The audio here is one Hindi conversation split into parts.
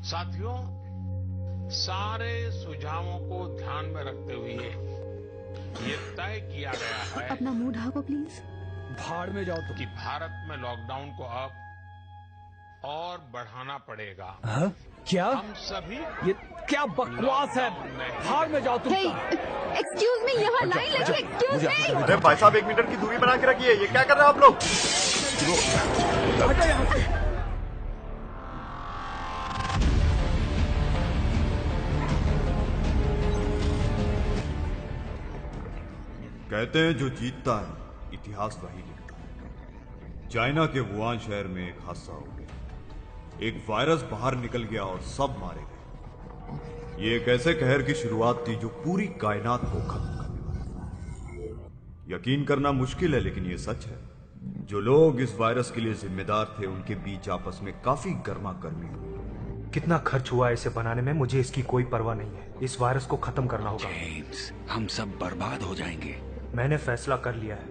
साथियों, सारे सुझावों को ध्यान में रखते हुए ये तय किया गया है अपना मुंह ढाको प्लीज। भाड़ में जाओ तुम। कि भारत में लॉकडाउन को अब और बढ़ाना पड़ेगा। हाँ? क्या? हम सभी ये क्या बकवास है? भाड़ में जाओ तुम। एक्सक्यूज मी, यहाँ लाइन लगी। Excuse me. अरे भाई साहब, 1 मीटर की दूरी बना के रखिए। ये क्या कर रहे हैं आप लोग? हटो यहाँ से। कहते हैं जो जीतता है इतिहास वही लिखता है। चाइना के वुहान शहर में एक हादसा हो गया। एक वायरस बाहर निकल गया और सब मारे गए। ये एक ऐसे कहर की शुरुआत थी जो पूरी कायनात को खत्म करने वाला था। यकीन करना मुश्किल है, लेकिन ये सच है। जो लोग इस वायरस के लिए जिम्मेदार थे, उनके बीच आपस में काफी गर्मा गर्मी हुई। कितना खर्च हुआ इसे बनाने में, मुझे इसकी कोई परवाह नहीं है। इस वायरस को खत्म करना होगा। जेम्स, हम सब बर्बाद हो जाएंगे। मैंने फैसला कर लिया है।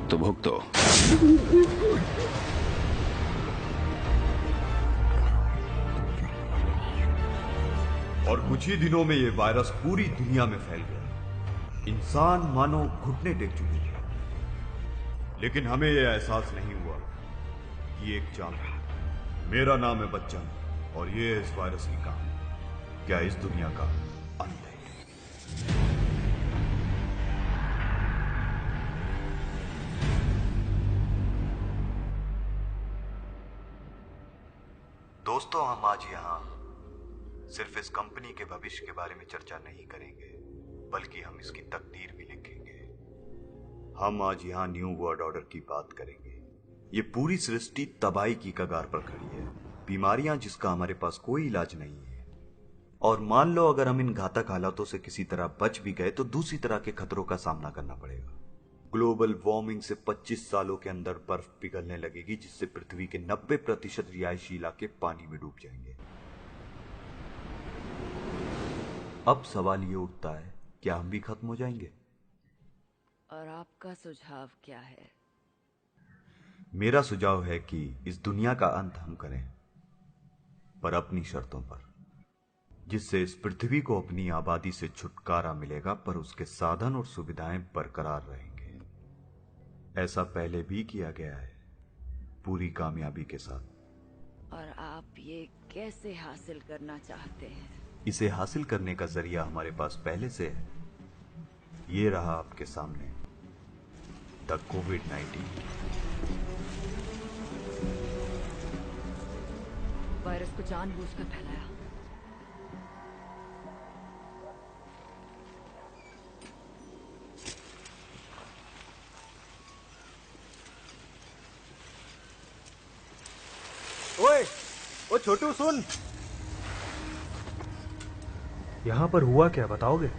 तो भुगतो। और कुछ ही दिनों में ये वायरस पूरी दुनिया में फैल गया। इंसान मानो घुटने टेक चुके थे, लेकिन हमें यह एहसास नहीं हुआ कि एक जान है। मेरा नाम है बच्चन और ये है इस वायरस की कहानी। क्या इस दुनिया का अंत है? दोस्तों, हम आज यहाँ सिर्फ इस कंपनी के भविष्य के बारे में चर्चा नहीं करेंगे, बल्कि हम इसकी तकदीर भी लिखेंगे। हम आज यहाँ न्यू वर्ल्ड ऑर्डर की बात करेंगे। ये पूरी सृष्टि तबाही की कगार पर खड़ी है। बीमारियां जिसका हमारे पास कोई इलाज नहीं है। और मान लो अगर हम इन घातक हालातों से किसी तरह बच भी गए तो दूसरी तरह के खतरों का सामना करना पड़ेगा। ग्लोबल वार्मिंग से 25 सालों के अंदर बर्फ पिघलने लगेगी, जिससे पृथ्वी के 90% रिहायशी इलाके पानी में डूब जाएंगे। अब सवाल ये उठता है, क्या हम भी खत्म हो जाएंगे? और आपका सुझाव क्या है? मेरा सुझाव है कि इस दुनिया का अंत हम करें, पर अपनी शर्तों पर, जिससे इस पृथ्वी को अपनी आबादी से छुटकारा मिलेगा, पर उसके साधन और सुविधाएं बरकरार रहेंगे। ऐसा पहले भी किया गया है, पूरी कामयाबी के साथ। और आप ये कैसे हासिल करना चाहते हैं? इसे हासिल करने का जरिया हमारे पास पहले से है। ये रहा आपके सामने, द कोविड-19। वायरस को जानबूझकर फैलाया। ओए, ओ छोटू सुन। यहां पर हुआ क्या, बताओगे? ये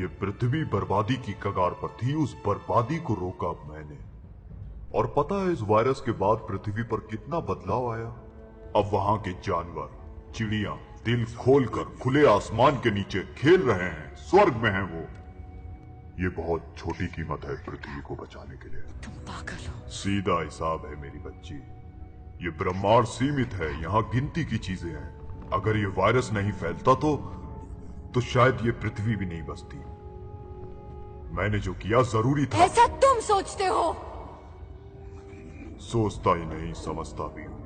पृथ्वी बर्बादी की कगार पर थी। उस बर्बादी को रोका मैंने। और पता है इस वायरस के बाद पृथ्वी पर कितना बदलाव आया। अब वहां के जानवर, चिड़िया दिल खोलकर खुले आसमान के नीचे खेल रहे हैं। स्वर्ग में हैं वो। ये बहुत छोटी कीमत है पृथ्वी को बचाने के लिए। तुम पागल हो। सीधा हिसाब है मेरी बच्ची। ये ब्रह्मांड सीमित है, यहाँ गिनती की चीजें हैं। अगर ये वायरस नहीं फैलता तो शायद ये पृथ्वी भी नहीं बचती। मैंने जो किया जरूरी था। ऐसा तुम सोचते हो? सोचता ही नहीं, समझता भी हूं।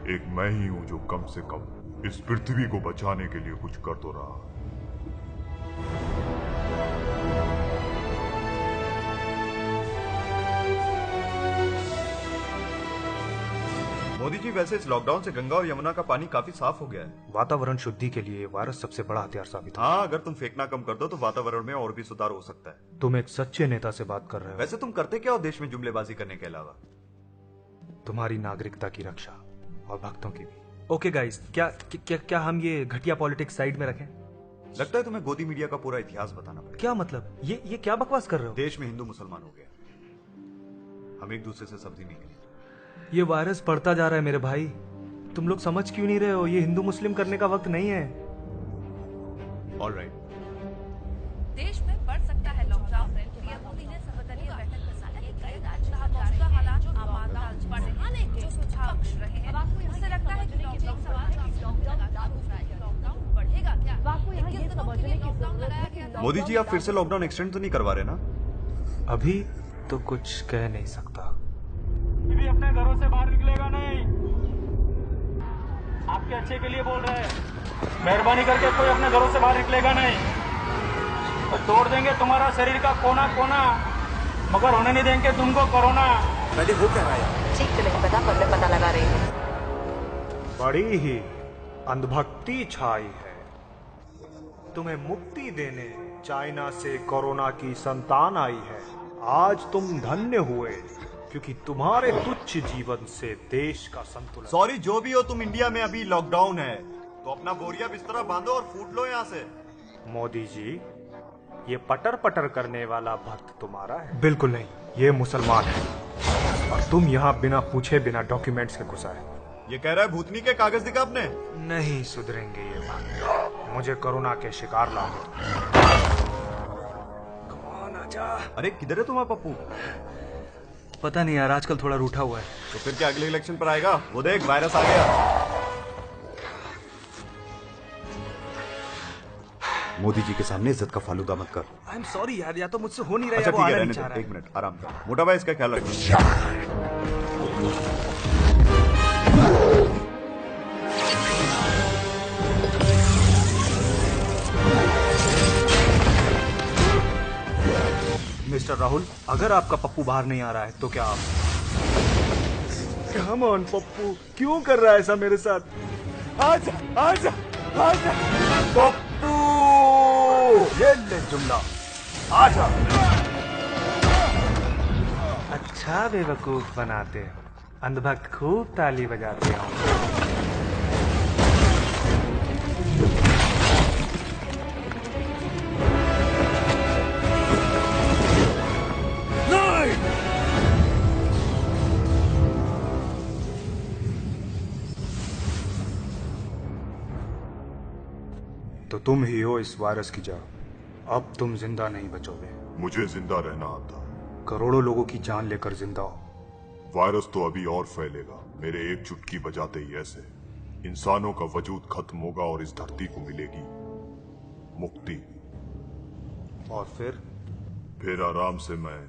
एक मैं ही हूं जो कम से कम इस पृथ्वी को बचाने के लिए कुछ कर तो रहा। मोदी जी, वैसे इस लॉकडाउन से गंगा और यमुना का पानी काफी साफ हो गया है। वातावरण शुद्धि के लिए वायरस सबसे बड़ा हथियार साबित है। हाँ, अगर तुम फेंकना कम कर दो तो वातावरण में और भी सुधार हो सकता है। तुम एक सच्चे नेता से बात कर रहे हो। वैसे तुम करते क्या हो देश में जुमलेबाजी करने के अलावा? तुम्हारी नागरिकता की रक्षा और भक्तों की भी। ओके गाइस, क्या हम ये घटिया पॉलिटिक्स साइड में रखें? लगता है तुम्हें गोदी मीडिया का पूरा इतिहास बताना पड़ेगा। क्या मतलब? ये क्या बकवास कर रहे हो? देश में हिंदू मुसलमान हो गया। हम एक दूसरे से सब्जी नहीं खरीदते। ये वायरस बढ़ता जा रहा है मेरे भाई, तुम लोग समझ क्यों नहीं रहे हो? ये हिंदू मुस्लिम करने का वक्त नहीं है। ऑलराइट। देश में बढ़ सकता है लॉकडाउन। पीएम मोदी ने सर्वदलीय बैठक में साझा की मौजूदा हालात आमादा बढ़ाने के सुझाव मिल रहे हैं। उससे लगता है कि लॉकडाउन बढ़ेगा क्या? मोदी जी, आप फिर से लॉकडाउन एक्सटेंड तो नहीं करवा रहे ना? अभी तो कुछ कह नहीं सकता। भी अपने घरों से बाहर निकलेगा नहीं। आपके अच्छे के लिए बोल रहे हैं। मेहरबानी करके कोई अपने घरों से बाहर निकलेगा नहीं। तो तोड़ देंगे तुम्हारा शरीर का कोना कोना, मगर होने नहीं देंगे तुमको कोरोना। पहले हो क्या रहा है? ठीक से नहीं पता, पर मैं पता लगा रही हूँ। बड़ी ही अंधभक्ति छाई है। तुम्हें मुक्ति देने चाइना से कोरोना की संतान आई है। आज तुम धन्य हुए क्योंकि तुम्हारे तुच्छ जीवन से देश का संतुलन। सॉरी, जो भी हो, तुम इंडिया में अभी लॉकडाउन है तो अपना बोरिया बिस्तरा बांधो और फूट लो यहाँ से। मोदी जी, ये पटर पटर करने वाला भक्त तुम्हारा है? बिल्कुल नहीं, ये मुसलमान है और तुम यहाँ बिना पूछे बिना डॉक्यूमेंट्स के घुसा है। ये कह रहा है भूतनी के कागज दिखा आपने। नहीं सुधरेंगे ये भक्त, मुझे कोरोना के शिकार ला दो। कौन आजा? अरे किधर है तुम्हारा पप्पू? पता नहीं यार, आजकल थोड़ा रूठा हुआ है। तो फिर क्या अगले इलेक्शन पर आएगा? वो देख, वायरस आ गया। मोदी जी के सामने इज्जत का फालूदा मत कर। आई एम सॉरी यार, या तो मुझसे हो नहीं रहा है। अच्छा वो ठीक है, आना रहने नहीं चाह दो, रहा है। 1 मिनट आराम कर। मोटा भाई, इसका ख्याल रखना। मिस्टर राहुल, अगर आपका पप्पू बाहर नहीं आ रहा है तो क्या आप? कम ऑन पप्पू, क्यों कर रहा है ऐसा मेरे साथ? आजा आजा आजा पप्पू, ये ले जुमला, आजा। अच्छा बेवकूफ बनाते हो, अंधभक्त खूब ताली बजाते हो। तो तुम ही हो इस वायरस की जड़। अब तुम जिंदा नहीं बचोगे। मुझे जिंदा रहना आता। करोड़ों लोगों की जान लेकर जिंदा हो। वायरस तो अभी और फैलेगा। मेरे एक चुटकी बजाते ही ऐसे इंसानों का वजूद खत्म होगा और इस धरती को मिलेगी मुक्ति। और फिर आराम से मैं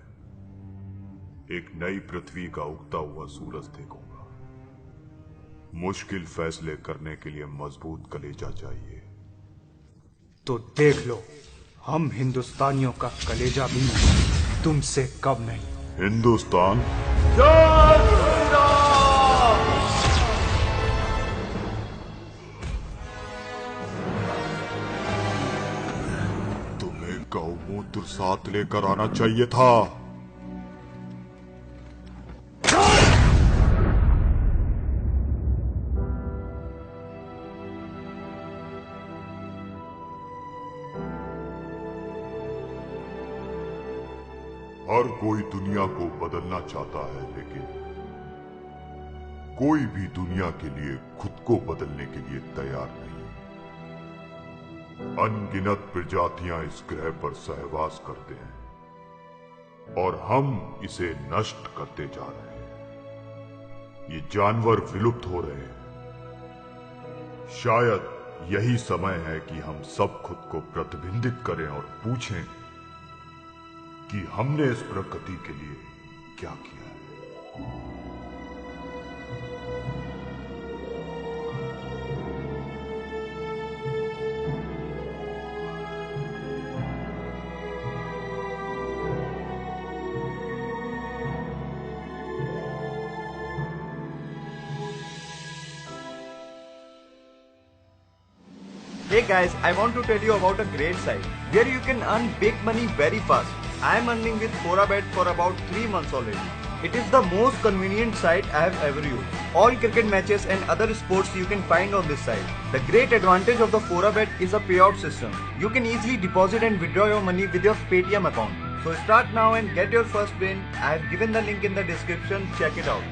एक नई पृथ्वी का उगता हुआ सूरज देखूंगा। मुश्किल फैसले करने के लिए मजबूत कलेजा चाहिए। तो देख लो, हम हिंदुस्तानियों का कलेजा भी तुमसे कम नहीं। हिंदुस्तान तुम्हें गौमूत्र साथ लेकर आना चाहिए था। हर कोई दुनिया को बदलना चाहता है, लेकिन कोई भी दुनिया के लिए खुद को बदलने के लिए तैयार नहीं। अनगिनत प्रजातियां इस ग्रह पर सहवास करते हैं और हम इसे नष्ट करते जा रहे हैं। ये जानवर विलुप्त हो रहे हैं। शायद यही समय है कि हम सब खुद को प्रतिबिंबित करें और पूछें कि हमने इस प्रकृति के लिए क्या किया है। Hey guys, I want to tell you about a great site where you can earn big money very fast. I am earning with ForaBet for about 3 months already. It is the most convenient site I have ever used. All cricket matches and other sports you can find on this site. The great advantage of the ForaBet is a payout system. You can easily deposit and withdraw your money with your Paytm account. So start now and get your first win. I have given the link in the description. Check it out.